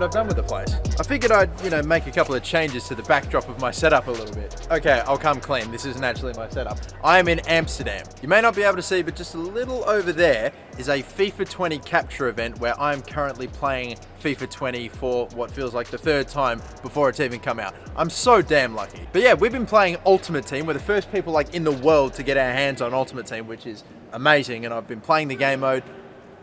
I've done with the place. I figured I'd, make a couple of changes to the backdrop of my setup a little bit. Okay, I'll come clean. This isn't actually my setup. I am in Amsterdam. You may not be able to see, but just a little over there is a FIFA 20 capture event where I'm currently playing FIFA 20 for what feels like the third time before it's even come out. I'm so damn lucky. But yeah, we've been playing Ultimate Team. We're the first people in the world to get our hands on Ultimate Team, which is amazing. And I've been playing the game mode.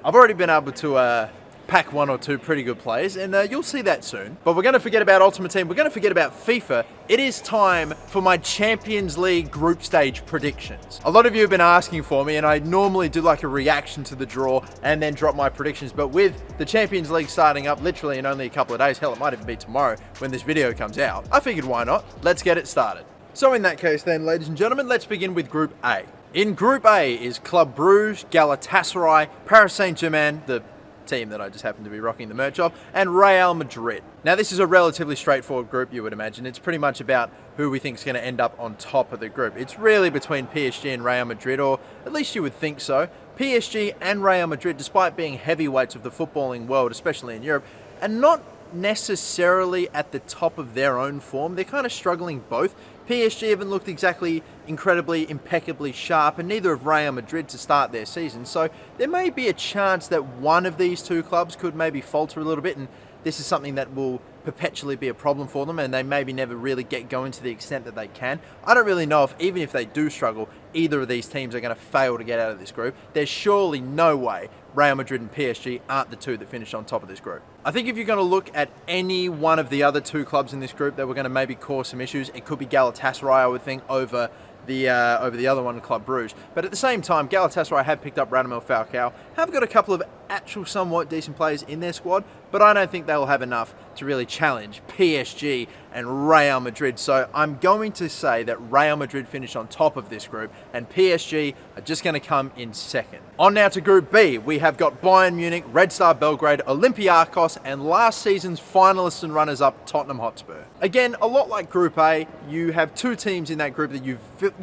I've already been able to pack one or two pretty good players, and you'll see that soon. But we're going to forget about Ultimate Team. We're going to forget about FIFA. It is time for my Champions League group stage predictions. A lot of you have been asking for me, and I normally do a reaction to the draw and then drop my predictions. But with the Champions League starting up literally in only a couple of days, hell, it might even be tomorrow when this video comes out, I figured why not? Let's get it started. So in that case then, ladies and gentlemen, let's begin with Group A. In Group A is Club Brugge, Galatasaray, Paris Saint-Germain, the team that I just happen to be rocking the merch of, and Real Madrid. Now this is a relatively straightforward group, you would imagine. It's pretty much about who we think is going to end up on top of the group. It's really between PSG and Real Madrid, or at least you would think so. PSG and Real Madrid, despite being heavyweights of the footballing world, especially in Europe, are not necessarily at the top of their own form. They're kind of struggling both. PSG haven't looked exactly incredibly, impeccably sharp, and neither have Real Madrid to start their season. So there may be a chance that one of these two clubs could maybe falter a little bit, and this is something that will perpetually be a problem for them, and they maybe never really get going to the extent that they can. I don't really know if, even if they do struggle, either of these teams are going to fail to get out of this group. There's surely no way Real Madrid and PSG aren't the two that finish on top of this group. I think if you're going to look at any one of the other two clubs in this group that were going to maybe cause some issues, it could be Galatasaray, I would think, over the other one, Club Brugge. But at the same time, Galatasaray have picked up Radamel Falcao, have got a couple of actual somewhat decent players in their squad, but I don't think they'll have enough to really challenge PSG and Real Madrid. So I'm going to say that Real Madrid finish on top of this group, and PSG are just going to come in second. On now to Group B, we have got Bayern Munich, Red Star Belgrade, Olympiacos, and last season's finalists and runners-up Tottenham Hotspur. Again, a lot like Group A, you have two teams in that group that you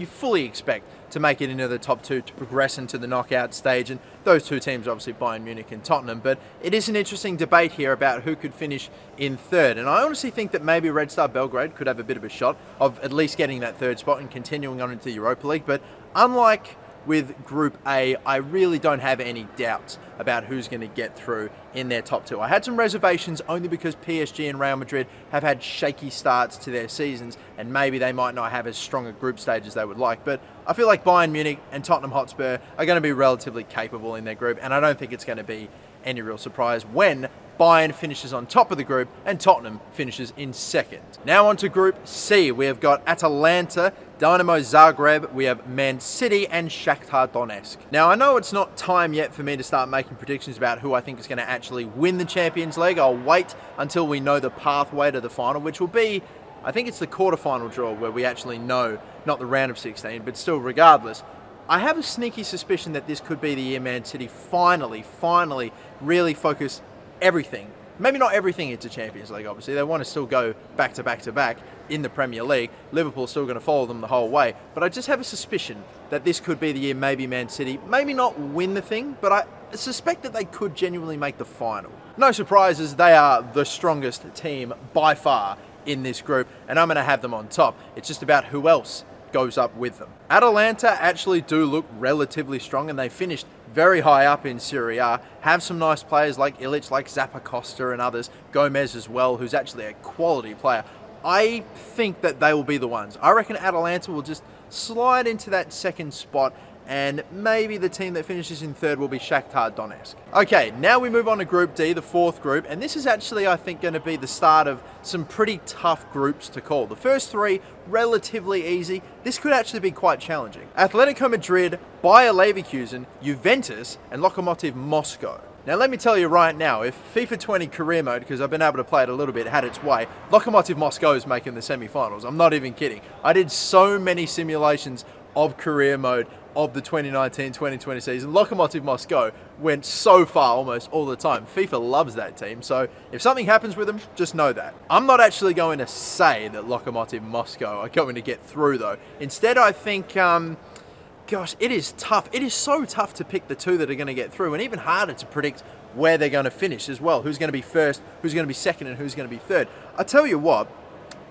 fully expect to make it into the top two, to progress into the knockout stage, and those two teams are obviously Bayern Munich and Tottenham. But it is an interesting debate here about who could finish in third, and I honestly think that maybe Red Star Belgrade could have a bit of a shot of at least getting that third spot and continuing on into the Europa League. But unlike with Group A, I really don't have any doubts about who's going to get through in their top two. I had some reservations only because PSG and Real Madrid have had shaky starts to their seasons, and maybe they might not have as strong a group stage as they would like. But I feel like Bayern Munich and Tottenham Hotspur are going to be relatively capable in their group, and I don't think it's going to be any real surprise when Bayern finishes on top of the group and Tottenham finishes in second. Now on to Group C. We have got Atalanta, Dynamo Zagreb, we have Man City, and Shakhtar Donetsk. Now I know it's not time yet for me to start making predictions about who I think is going to actually win the Champions League. I'll wait until we know the pathway to the final, which will be, I think it's the quarterfinal draw where we actually know, not the round of 16, but still regardless. I have a sneaky suspicion that this could be the year Man City finally really focus everything, maybe not everything, into Champions League. Obviously they want to still go back to back in the Premier League. Liverpool's still going to follow them the whole way, but I just have a suspicion that this could be the year maybe Man City maybe not win the thing, but I suspect that they could genuinely make the final. No surprises, they are the strongest team by far in this group, and I'm going to have them on top. It's just about who else goes up with them. Atalanta actually do look relatively strong, and they finished very high up in Serie A, have some nice players like Ilic, like Zappacosta and others, Gomez as well, who's actually a quality player. I think that they will be the ones. I reckon Atalanta will just slide into that second spot, and maybe the team that finishes in third will be Shakhtar Donetsk. Okay, now we move on to Group D, the fourth group, and this is actually, I think, going to be the start of some pretty tough groups to call. The first three, relatively easy. This could actually be quite challenging. Atletico Madrid, Bayer Leverkusen, Juventus, and Lokomotiv Moscow. Now let me tell you right now, if FIFA 20 career mode, because I've been able to play it a little bit, had its way, Lokomotiv Moscow is making the semi-finals. I'm not even kidding. I did so many simulations of career mode of the 2019-2020 season. Lokomotiv Moscow went so far almost all the time. FIFA loves that team, so if something happens with them, just know that. I'm not actually going to say that Lokomotiv Moscow are going to get through though. Instead, I think, gosh, it is tough. It is so tough to pick the two that are going to get through, and even harder to predict where they're going to finish as well. Who's going to be first, who's going to be second, and who's going to be third. I tell you what,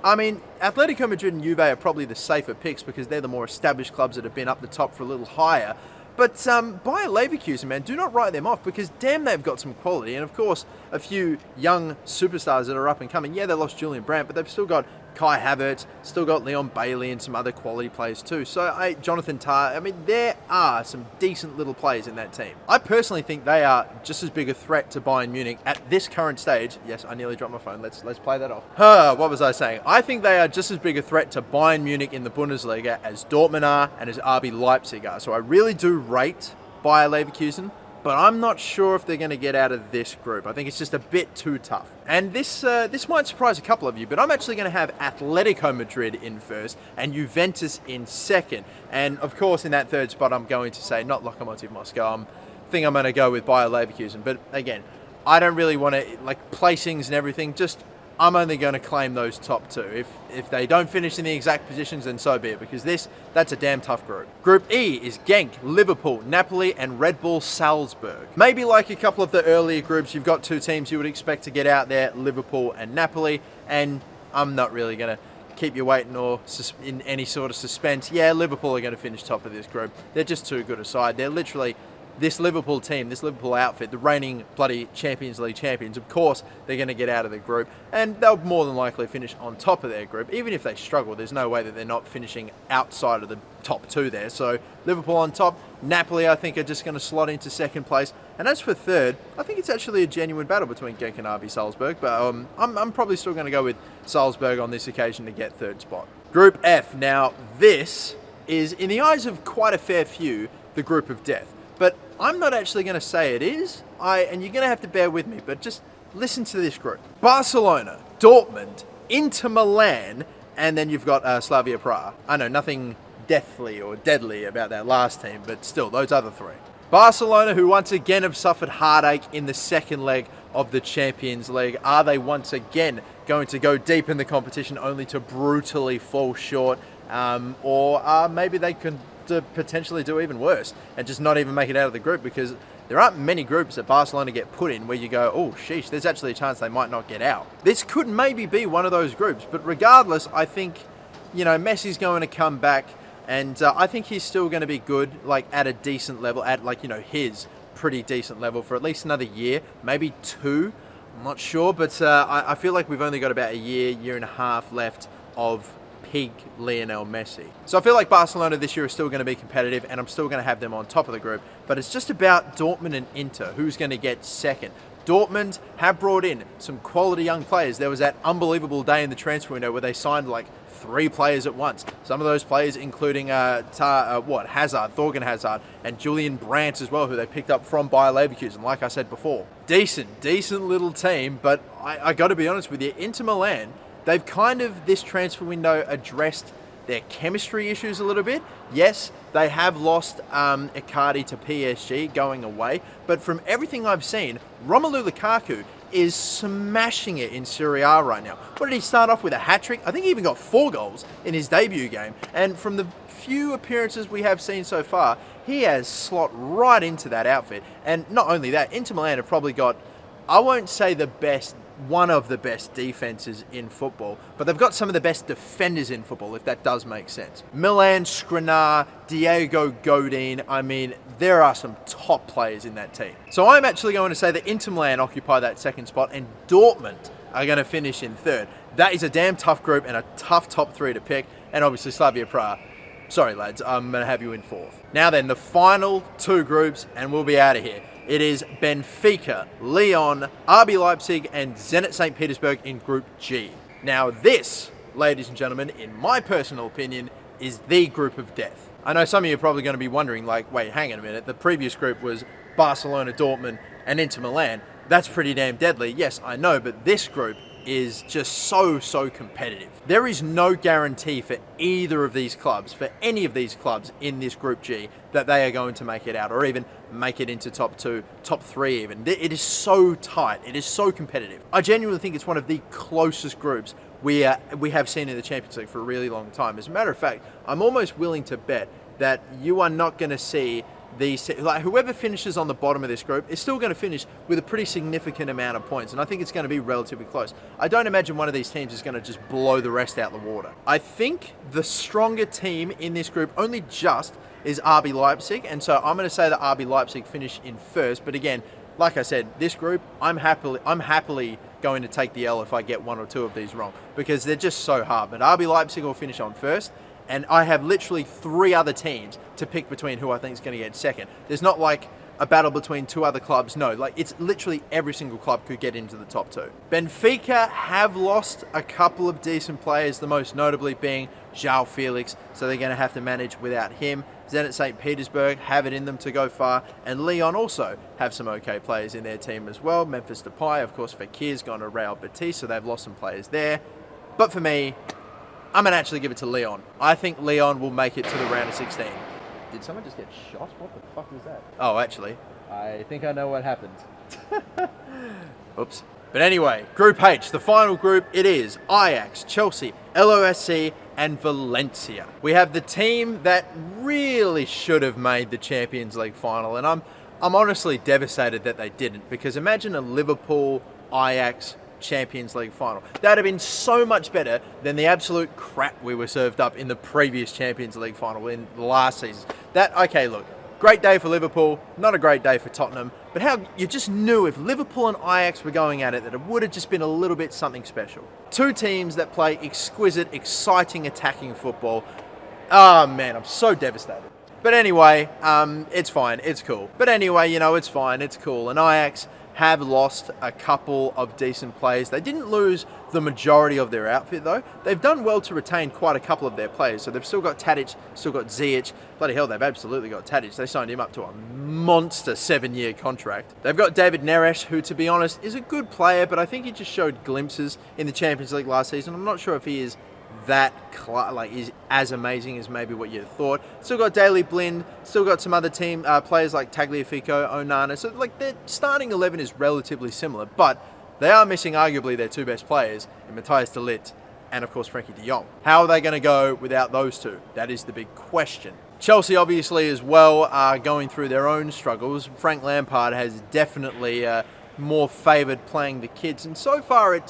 I mean, Atletico Madrid and Juve are probably the safer picks because they're the more established clubs that have been up the top for a little higher. But Bayer Leverkusen, man, do not write them off because damn, they've got some quality. And of course, a few young superstars that are up and coming. Yeah, they lost Julian Brandt, but they've still got Kai Havertz, still got Leon Bailey and some other quality players too. So Jonathan Tah, I mean, there are some decent little players in that team. I personally think they are just as big a threat to Bayern Munich at this current stage. Yes, I nearly dropped my phone. Let's play that off. What was I saying? I think they are just as big a threat to Bayern Munich in the Bundesliga as Dortmund are and as RB Leipzig are. So I really do rate Bayer Leverkusen, but I'm not sure if they're going to get out of this group. I think it's just a bit too tough. And this might surprise a couple of you, but I'm actually going to have Atletico Madrid in first and Juventus in second. And of course, in that third spot, I'm going to say not Lokomotiv Moscow. I think I'm going to go with Bayer Leverkusen. But again, I don't really want to, like, placings and everything. Just, I'm only going to claim those top two. If they don't finish in the exact positions, then so be it, because that's a damn tough group. Group E is Genk, Liverpool, Napoli, and Red Bull Salzburg. Maybe like a couple of the earlier groups, you've got two teams you would expect to get out there, Liverpool and Napoli, and I'm not really going to keep you waiting or in any sort of suspense. Yeah, Liverpool are going to finish top of this group. They're just too good a side. They're literally... This Liverpool team, this Liverpool outfit, the reigning bloody Champions League champions, of course, they're going to get out of the group, and they'll more than likely finish on top of their group. Even if they struggle, there's no way that they're not finishing outside of the top two there. So Liverpool on top, Napoli, I think, are just going to slot into second place. And as for third, I think it's actually a genuine battle between Genk and RB Salzburg, but I'm probably still going to go with Salzburg on this occasion to get third spot. Group F. Now, this is, in the eyes of quite a fair few, the group of death. But I'm not actually going to say it is, and you're going to have to bear with me, but just listen to this group. Barcelona, Dortmund, Inter Milan, and then you've got Slavia Prague. I know, nothing deathly or deadly about that last team, but still, those other three. Barcelona, who once again have suffered heartache in the second leg of the Champions League. Are they once again going to go deep in the competition only to brutally fall short? Or maybe they can potentially do even worse and just not even make it out of the group, because there aren't many groups that Barcelona get put in where you go, oh sheesh, there's actually a chance they might not get out. This could maybe be one of those groups, but regardless, I think, Messi's going to come back, and I think he's still going to be good, like at a decent level, at his pretty decent level for at least another year, maybe two. I'm not sure, but I feel like we've only got about a year and a half left of peak Lionel Messi. So I feel like Barcelona this year is still going to be competitive, and I'm still going to have them on top of the group, but it's just about Dortmund and Inter, who's going to get second. Dortmund have brought in some quality young players. There was that unbelievable day in the transfer window where they signed like 3 players at once. Some of those players including Hazard, Thorgan Hazard, and Julian Brandt as well, who they picked up from Bayer Leverkusen, like I said before. Decent little team, but I got to be honest with you, Inter Milan, they've kind of, this transfer window, addressed their chemistry issues a little bit. Yes, they have lost Icardi to PSG going away, but from everything I've seen, Romelu Lukaku is smashing it in Serie A right now. What did he start off with, a hat-trick? I think he even got 4 goals in his debut game, and from the few appearances we have seen so far, he has slot right into that outfit. And not only that, Inter Milan have probably got, I won't say the best, one of the best defenses in football, but they've got some of the best defenders in football, if that does make sense. Milan Skriniar, Diego Godin, I mean, there are some top players in that team. So I'm actually going to say that Inter Milan occupy that second spot, and Dortmund are going to finish in third. That is a damn tough group and a tough top 3 to pick, and obviously Slavia Prague. Sorry lads, I'm going to have you in 4th. Now then, the final 2 groups, and we'll be out of here. It is Benfica, Lyon, RB Leipzig, and Zenit St. Petersburg in Group G. Now this, ladies and gentlemen, in my personal opinion, is the group of death. I know some of you are probably going to be wondering, like, wait, hang on a minute, the previous group was Barcelona, Dortmund, and Inter Milan. That's pretty damn deadly. Yes, I know, but this group is just so competitive. There is no guarantee for either of these clubs, for any of these clubs in this Group G, that they are going to make it out, or even make it into top 2, top 3 even. It is so tight. It is so competitive. I genuinely think it's one of the closest groups we have seen in the Champions League for a really long time. As a matter of fact, I'm almost willing to bet that you are not going to see whoever finishes on the bottom of this group is still going to finish with a pretty significant amount of points, and I think it's going to be relatively close. I don't imagine one of these teams is going to just blow the rest out the water. I think the stronger team in this group only just is RB Leipzig, and so I'm going to say that RB Leipzig finish in first. But again, like I said, this group, I'm happily going to take the L if I get one or two of these wrong, because they're just so hard. But RB Leipzig will finish on first, and I have literally 3 other teams to pick between who I think is going to get second. There's not like a battle between 2 other clubs. No, like it's literally every single club could get into the top 2. Benfica have lost a couple of decent players, the most notably being João Felix, so they're going to have to manage without him. Zenit St. Petersburg have it in them to go far, and Lyon also have some okay players in their team as well. Memphis Depay, of course, Fekir's gone to Real Betis, so they've lost some players there. But for me, I'm going to actually give it to Lyon. I think Lyon will make it to the round of 16. Did someone just get shot? What the fuck was that? Oh, actually, I think I know what happened. Oops. But anyway, Group H, the final group, it is Ajax, Chelsea, LOSC, and Valencia. We have the team that really should have made the Champions League final, and I'm honestly devastated that they didn't, because imagine a Liverpool Ajax Champions League final. That'd have been so much better than the absolute crap we were served up in the previous Champions League final in the last season. Okay, look, great day for Liverpool, not a great day for Tottenham, but how you just knew if Liverpool and Ajax were going at it that it would have just been a little bit something special. 2 teams that play exquisite, exciting attacking football. Oh man, I'm so devastated. But anyway, it's fine, it's cool. But anyway, it's fine, it's cool. And Ajax have lost a couple of decent players. They didn't lose the majority of their outfit though. They've done well to retain quite a couple of their players. So they've still got Tadic, still got Ziyech. Bloody hell, they've absolutely got Tadic. They signed him up to a monster 7-year contract. They've got David Neres, who to be honest is a good player, but I think he just showed glimpses in the Champions League last season. I'm not sure if he is is as amazing as maybe what you thought. Still got Daley Blind, still got some other team players like Tagliafico, Onana. So their starting 11 is relatively similar, but they are missing arguably their 2 best players in Matthias de Ligt and of course Frankie de Jong. How are they going to go without those 2? That is the big question. Chelsea obviously as well are going through their own struggles. Frank Lampard has definitely more favoured playing the kids, and so far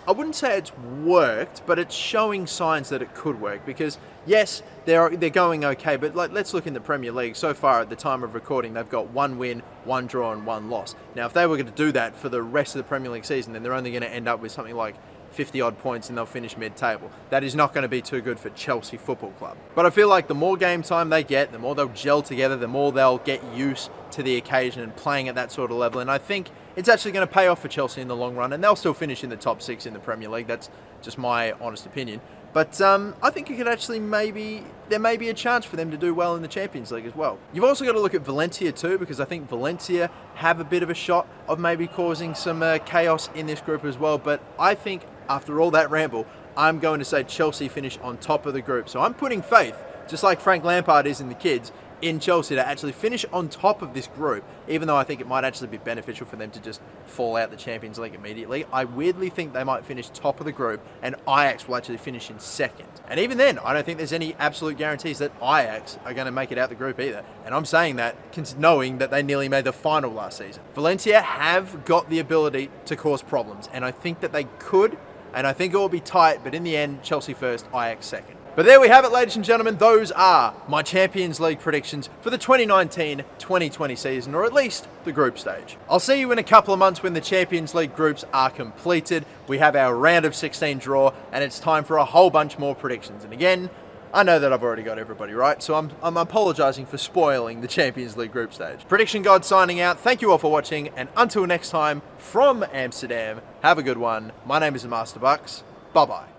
I wouldn't say it's worked, but it's showing signs that it could work, because yes, they're going okay, but let's look in the Premier League. So far at the time of recording, they've got 1 win, 1 draw and 1 loss. Now if they were going to do that for the rest of the Premier League season, then they're only going to end up with something like 50 odd points and they'll finish mid-table. That is not going to be too good for Chelsea Football Club. But I feel like the more game time they get, the more they'll gel together, the more they'll get used to the occasion and playing at that sort of level. And I think it's actually going to pay off for Chelsea in the long run, and they'll still finish in the top 6 in the Premier League. That's just my honest opinion. But I think it could actually there may be a chance for them to do well in the Champions League as well. You've also got to look at Valencia too, because I think Valencia have a bit of a shot of maybe causing some chaos in this group as well. But I think after all that ramble, I'm going to say Chelsea finish on top of the group. So I'm putting faith, just like Frank Lampard is in the kids, in Chelsea to actually finish on top of this group, even though I think it might actually be beneficial for them to just fall out the Champions League immediately. I weirdly think they might finish top of the group and Ajax will actually finish in second. And even then, I don't think there's any absolute guarantees that Ajax are going to make it out the group either. And I'm saying that knowing that they nearly made the final last season. Valencia have got the ability to cause problems, and I think that they could, and I think it will be tight, but in the end, Chelsea first, Ajax second. But there we have it, ladies and gentlemen. Those are my Champions League predictions for the 2019-2020 season, or at least the group stage. I'll see you in a couple of months when the Champions League groups are completed. We have our round of 16 draw, and it's time for a whole bunch more predictions. And again, I know that I've already got everybody right, so I'm apologising for spoiling the Champions League group stage. Prediction God signing out. Thank you all for watching, and until next time, from Amsterdam, have a good one. My name is MasterBucks. Bye-bye.